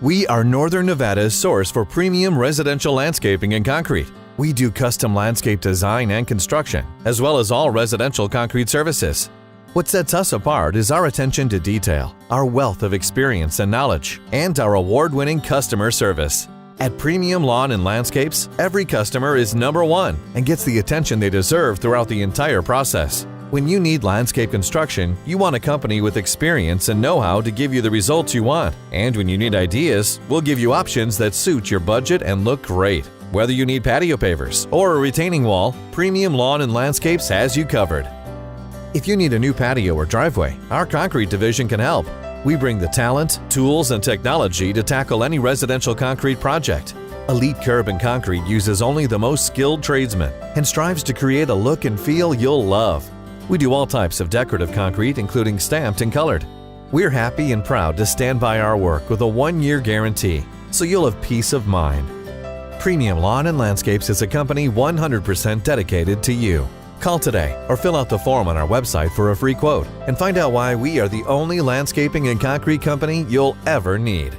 We are Northern Nevada's source for premium residential landscaping and concrete. We do custom landscape design and construction, as well as all residential concrete services. What sets us apart is our attention to detail, our wealth of experience and knowledge, and our award-winning customer service. At Premium Lawn and Landscapes, every customer is number one and gets the attention they deserve throughout the entire process. When you need landscape construction, you want a company with experience and know-how to give you the results you want. And when you need ideas, we'll give you options that suit your budget and look great. Whether you need patio pavers or a retaining wall, Premium Lawn and Landscapes has you covered. If you need a new patio or driveway, our concrete division can help. We bring the talent, tools, and technology to tackle any residential concrete project. Elite Curb and Concrete uses only the most skilled tradesmen and strives to create a look and feel you'll love. We do all types of decorative concrete, including stamped and colored. We're happy and proud to stand by our work with a 1-year guarantee, so you'll have peace of mind. Premium Lawn and Landscapes is a company 100% dedicated to you. Call today or fill out the form on our website for a free quote and find out why we are the only landscaping and concrete company you'll ever need.